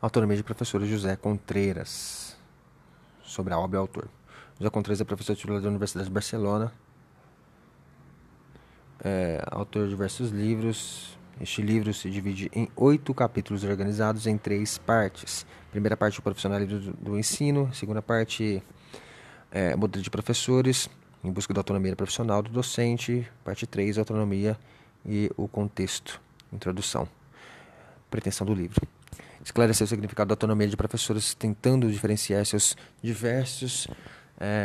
Autonomia de professor José Contreras. Sobre a obra e o autor. José Contreras é professor titular da Universidade de Barcelona. Autor de diversos livros. Este livro se divide em 8 capítulos organizados em 3 partes. Primeira parte, o profissionalismo do ensino. Segunda parte, modelo de professores, em busca da autonomia profissional do docente. Parte 3, autonomia e o contexto. Introdução. Pretensão do livro. Esclarecer o significado da autonomia de professores, tentando diferenciar seus diversos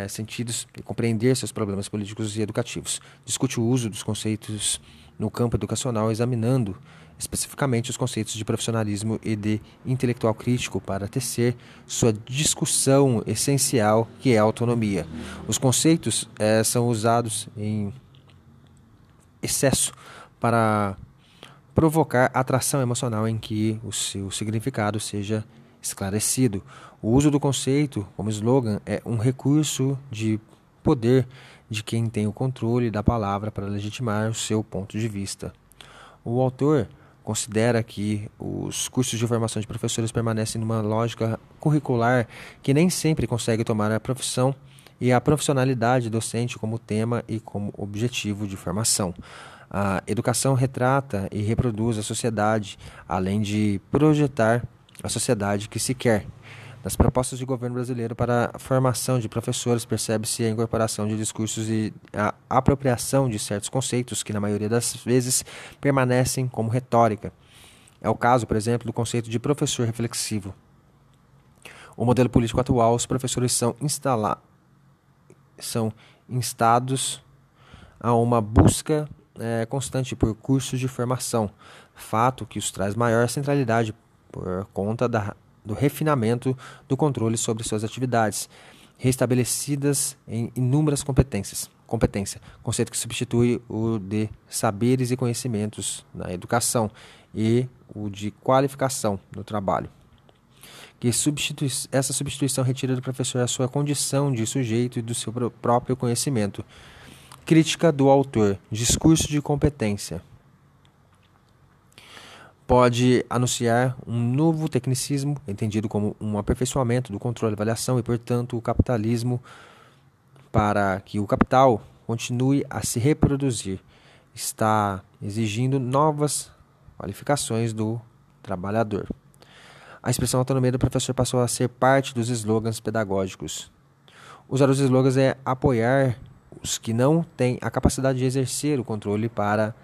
sentidos e compreender seus problemas políticos e educativos. Discute o uso dos conceitos no campo educacional, examinando especificamente os conceitos de profissionalismo e de intelectual crítico para tecer sua discussão essencial, que é a autonomia. Os conceitos são usados em excesso para provocar atração emocional em que o seu significado seja esclarecido. O uso do conceito como slogan é um recurso de poder de quem tem o controle da palavra para legitimar o seu ponto de vista. O autor considera que os cursos de formação de professores permanecem numa lógica curricular que nem sempre consegue tomar a profissão e a profissionalidade docente como tema e como objetivo de formação. A educação retrata e reproduz a sociedade, além de projetar a sociedade que se quer. Nas propostas de governo brasileiro para a formação de professores, percebe-se a incorporação de discursos e a apropriação de certos conceitos que, na maioria das vezes, permanecem como retórica. É o caso, por exemplo, do conceito de professor reflexivo. O modelo político atual, os professores são instados a uma busca constante por cursos de formação, fato que os traz maior centralidade por conta do refinamento do controle sobre suas atividades, restabelecidas em inúmeras competência, conceito que substitui o de saberes e conhecimentos na educação e o de qualificação no trabalho. Essa substituição retira do professor a sua condição de sujeito e do seu próprio conhecimento. Crítica do autor. Discurso de competência. Pode anunciar um novo tecnicismo, entendido como um aperfeiçoamento do controle e avaliação, e, portanto, o capitalismo, para que o capital continue a se reproduzir, está exigindo novas qualificações do trabalhador. A expressão autonomia do professor passou a ser parte dos slogans pedagógicos. Usar os slogans é apoiar os que não têm a capacidade de exercer o controle para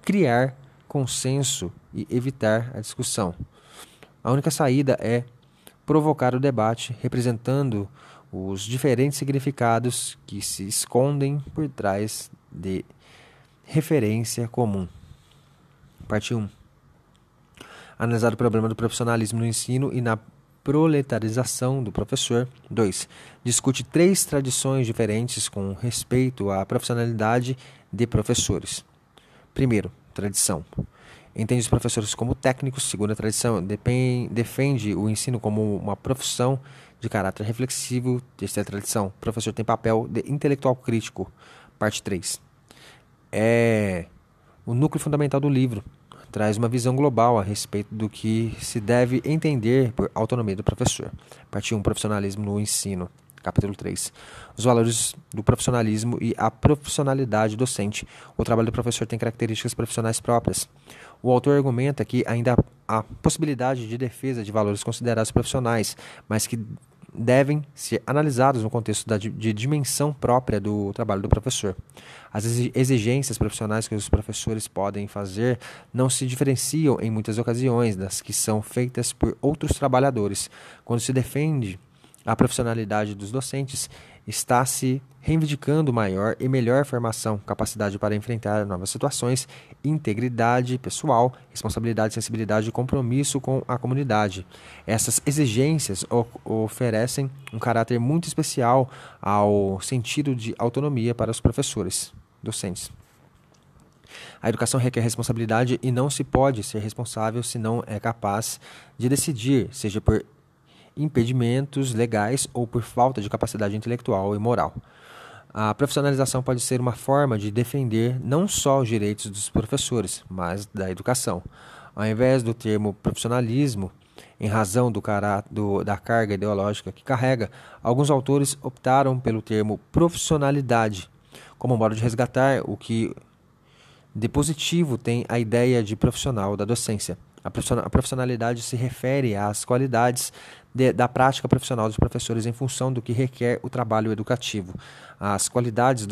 criar consenso e evitar a discussão. A única saída é provocar o debate, representando os diferentes significados que se escondem por trás de referência comum. Parte 1. Analisar o problema do profissionalismo no ensino e na proletarização do professor. 2. Discute 3 tradições diferentes com respeito à profissionalidade de professores. Primeiro, tradição. Entende os professores como técnicos. Segunda tradição, defende o ensino como uma profissão de caráter reflexivo. Terceira tradição, o professor tem papel de intelectual crítico. Parte 3. É o núcleo fundamental do livro. Traz uma visão global a respeito do que se deve entender por autonomia do professor. Parte 1, profissionalismo no ensino. Capítulo 3. Os valores do profissionalismo e a profissionalidade docente. O trabalho do professor tem características profissionais próprias. O autor argumenta que ainda há possibilidade de defesa de valores considerados profissionais, mas que devem ser analisados no contexto de dimensão própria do trabalho do professor. As exigências profissionais que os professores podem fazer não se diferenciam em muitas ocasiões das que são feitas por outros trabalhadores. Quando se defende a profissionalidade dos docentes, está se reivindicando maior e melhor formação, capacidade para enfrentar novas situações, integridade pessoal, responsabilidade, sensibilidade e compromisso com a comunidade. Essas exigências oferecem um caráter muito especial ao sentido de autonomia para os professores, docentes. A educação requer responsabilidade e não se pode ser responsável se não é capaz de decidir, seja por impedimentos legais ou por falta de capacidade intelectual e moral. A profissionalização pode ser uma forma de defender não só os direitos dos professores, mas da educação. Ao invés do termo profissionalismo, Em razão da carga ideológica que carrega, alguns autores optaram pelo termo profissionalidade, como modo de resgatar o que de positivo tem a ideia de profissional da docência. A profissionalidade se refere às qualidades da prática profissional dos professores em função do que requer o trabalho educativo. As qualidades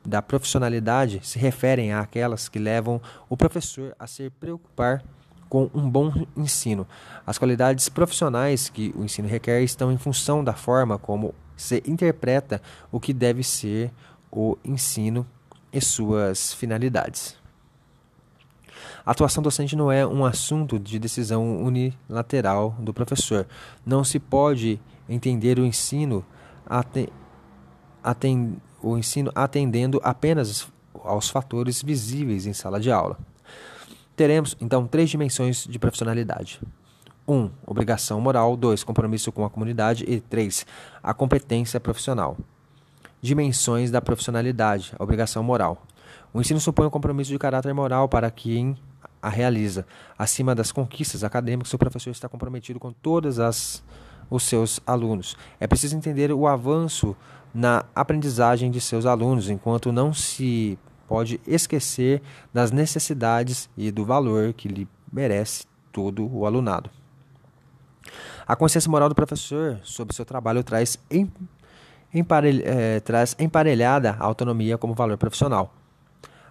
da profissionalidade se referem àquelas que levam o professor a se preocupar com um bom ensino. As qualidades profissionais que o ensino requer estão em função da forma como se interpreta o que deve ser o ensino e suas finalidades. A atuação docente não é um assunto de decisão unilateral do professor. Não se pode entender o ensino atendendo apenas aos fatores visíveis em sala de aula. Teremos, então, 3 dimensões de profissionalidade. 1. Obrigação moral. 2. Compromisso com a comunidade. E 3. A competência profissional. Dimensões da profissionalidade. A obrigação moral. O ensino supõe um compromisso de caráter moral para quem a realiza. Acima das conquistas acadêmicas, o professor está comprometido com todos os seus alunos. É preciso entender o avanço na aprendizagem de seus alunos, enquanto não se pode esquecer das necessidades e do valor que lhe merece todo o alunado. A consciência moral do professor sobre seu trabalho traz emparelhada a autonomia como valor profissional.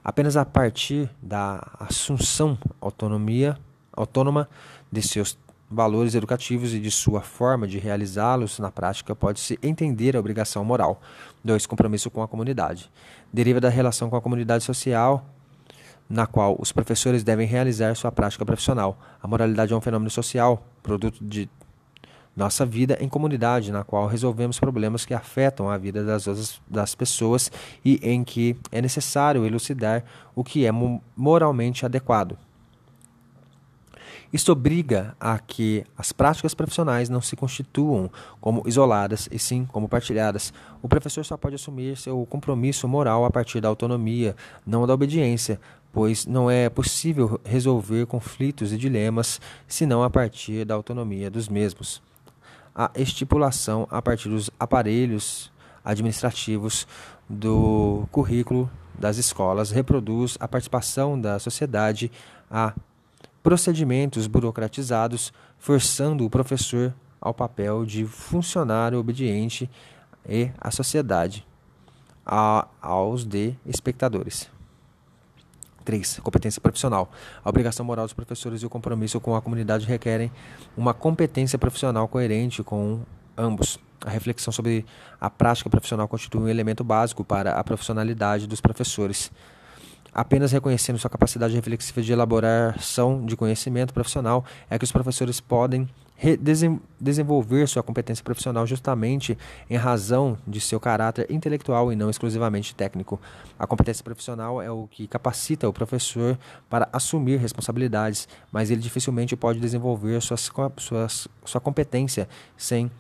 Apenas a partir da assunção autônoma de seus valores educativos e de sua forma de realizá-los na prática pode-se entender a obrigação moral. 2. Compromisso com a comunidade. Deriva da relação com a comunidade social na qual os professores devem realizar sua prática profissional. A moralidade é um fenômeno social, produto de nossa vida em comunidade, na qual resolvemos problemas que afetam a vida das pessoas e em que é necessário elucidar o que é moralmente adequado. Isto obriga a que as práticas profissionais não se constituam como isoladas e sim como partilhadas. O professor só pode assumir seu compromisso moral a partir da autonomia, não da obediência, pois não é possível resolver conflitos e dilemas senão a partir da autonomia dos mesmos. A estipulação a partir dos aparelhos administrativos do currículo das escolas reproduz a participação da sociedade a procedimentos burocratizados, forçando o professor ao papel de funcionário obediente e a sociedade aos de espectadores. 3. Competência profissional. A obrigação moral dos professores e o compromisso com a comunidade requerem uma competência profissional coerente com ambos. A reflexão sobre a prática profissional constitui um elemento básico para a profissionalidade dos professores. Apenas reconhecendo sua capacidade reflexiva de elaboração de conhecimento profissional é que os professores podem desenvolver sua competência profissional justamente em razão de seu caráter intelectual e não exclusivamente técnico. A competência profissional é o que capacita o professor para assumir responsabilidades, mas ele dificilmente pode desenvolver sua competência sem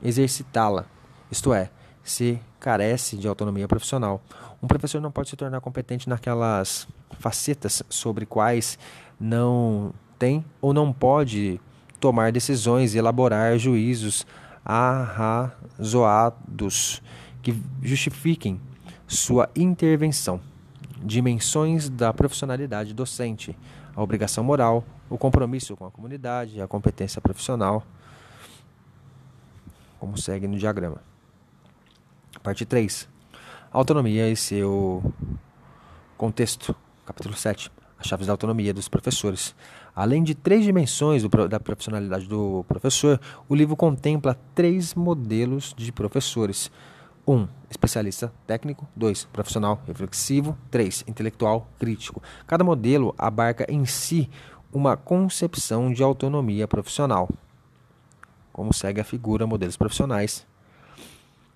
exercitá-la, isto é, se carece de autonomia profissional. Um professor não pode se tornar competente naquelas facetas sobre quais não tem ou não pode tomar decisões e elaborar juízos arrazoados que justifiquem sua intervenção. Dimensões da profissionalidade docente: a obrigação moral, o compromisso com a comunidade, a competência profissional, como segue no diagrama. Parte 3. Autonomia e seu contexto. Capítulo 7. As chaves da autonomia dos professores. Além de 3 dimensões da profissionalidade do professor, o livro contempla 3 modelos de professores. 1. Especialista técnico. 2. Profissional reflexivo. 3. Intelectual crítico. Cada modelo abarca em si uma concepção de autonomia profissional. Como segue a figura modelos profissionais.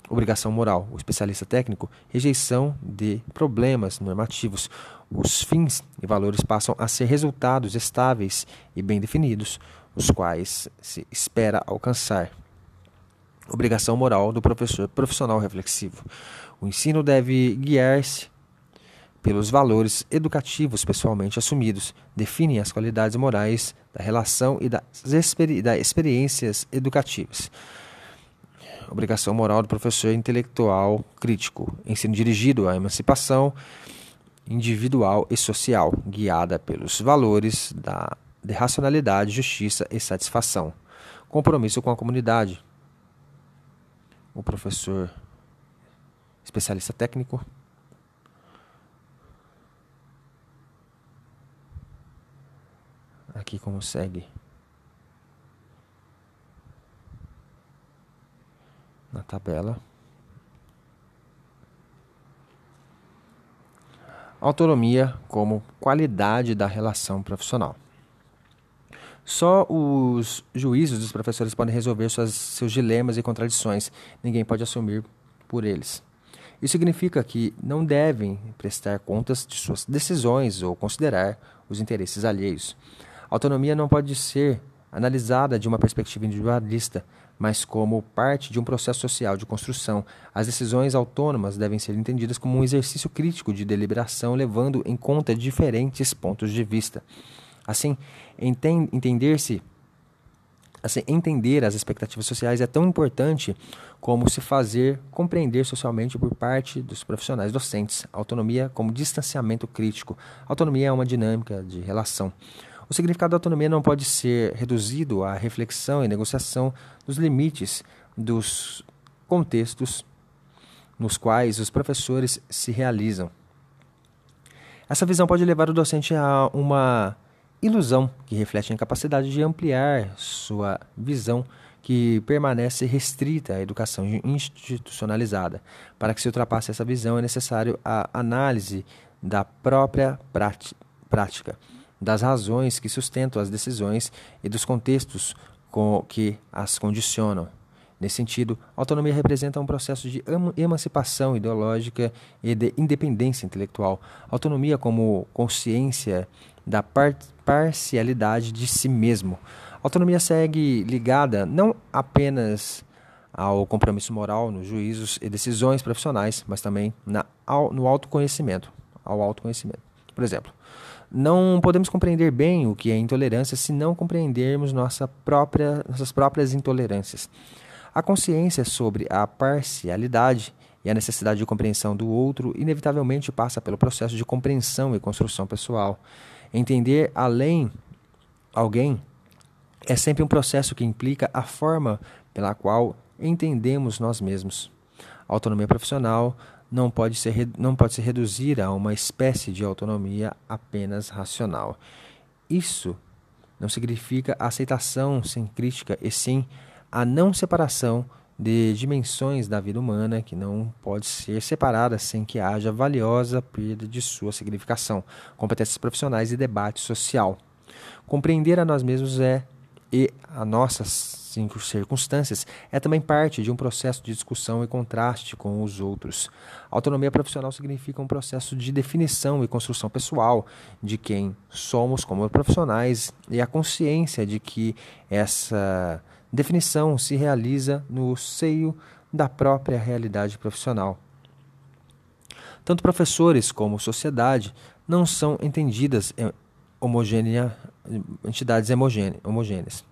Obrigação moral. O especialista técnico, rejeição de problemas normativos. Os fins e valores passam a ser resultados estáveis e bem definidos, os quais se espera alcançar. Obrigação moral do professor profissional reflexivo. O ensino deve guiar-se pelos valores educativos pessoalmente assumidos, definem as qualidades morais da relação e das experiências educativas. Obrigação moral do professor intelectual crítico. Ensino dirigido à emancipação individual e social, guiada pelos valores de racionalidade, justiça e satisfação. Compromisso com a comunidade. O professor especialista técnico. Aqui como segue. Na tabela. Autonomia como qualidade da relação profissional. Só os juízos dos professores podem resolver seus dilemas e contradições. Ninguém pode assumir por eles. Isso significa que não devem prestar contas de suas decisões ou considerar os interesses alheios. A autonomia não pode ser analisada de uma perspectiva individualista, mas como parte de um processo social de construção. As decisões autônomas devem ser entendidas como um exercício crítico de deliberação, levando em conta diferentes pontos de vista. Assim, entender as expectativas sociais é tão importante como se fazer compreender socialmente por parte dos profissionais docentes. Autonomia como distanciamento crítico. Autonomia é uma dinâmica de relação. O significado da autonomia não pode ser reduzido à reflexão e negociação dos limites dos contextos nos quais os professores se realizam. Essa visão pode levar o docente a uma ilusão que reflete a incapacidade de ampliar sua visão, que permanece restrita à educação institucionalizada. Para que se ultrapasse essa visão, é necessário a análise da própria prática, das razões que sustentam as decisões e dos contextos que as condicionam. Nesse sentido, a autonomia representa um processo de emancipação ideológica e de independência intelectual. Autonomia como consciência da parcialidade de si mesmo. A autonomia segue ligada não apenas ao compromisso moral nos juízos e decisões profissionais, mas também no autoconhecimento, ao autoconhecimento. Por exemplo, não podemos compreender bem o que é intolerância se não compreendermos nossas próprias intolerâncias. A consciência sobre a parcialidade e a necessidade de compreensão do outro inevitavelmente passa pelo processo de compreensão e construção pessoal. Entender alguém é sempre um processo que implica a forma pela qual entendemos nós mesmos. A autonomia profissional não pode se reduzir a uma espécie de autonomia apenas racional. Isso não significa a aceitação sem crítica, e sim a não separação de dimensões da vida humana que não pode ser separada sem que haja valiosa perda de sua significação, competências profissionais e debate social. Compreender a nós mesmos e a nossas circunstâncias é também parte de um processo de discussão e contraste com os outros. Autonomia profissional significa um processo de definição e construção pessoal de quem somos como profissionais e a consciência de que essa definição se realiza no seio da própria realidade profissional. Tanto professores como sociedade não são entendidas entidades homogêneas.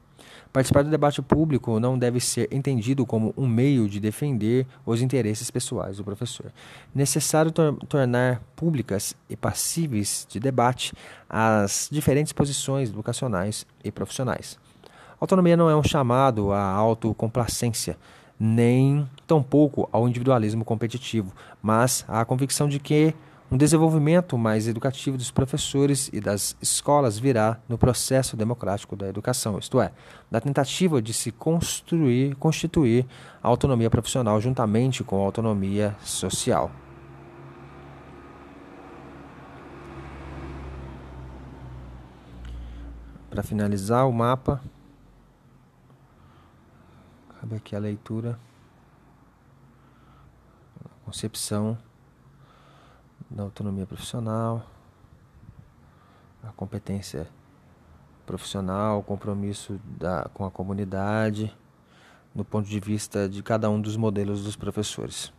Participar do debate público não deve ser entendido como um meio de defender os interesses pessoais do professor. Necessário tornar públicas e passíveis de debate as diferentes posições educacionais e profissionais. Autonomia não é um chamado à autocomplacência, nem tampouco ao individualismo competitivo, mas à convicção de que um desenvolvimento mais educativo dos professores e das escolas virá no processo democrático da educação, isto é, da tentativa de se constituir a autonomia profissional juntamente com a autonomia social. Para finalizar o mapa, cabe aqui a leitura, a concepção da autonomia profissional, a competência profissional, o compromisso com a comunidade, do ponto de vista de cada um dos modelos dos professores.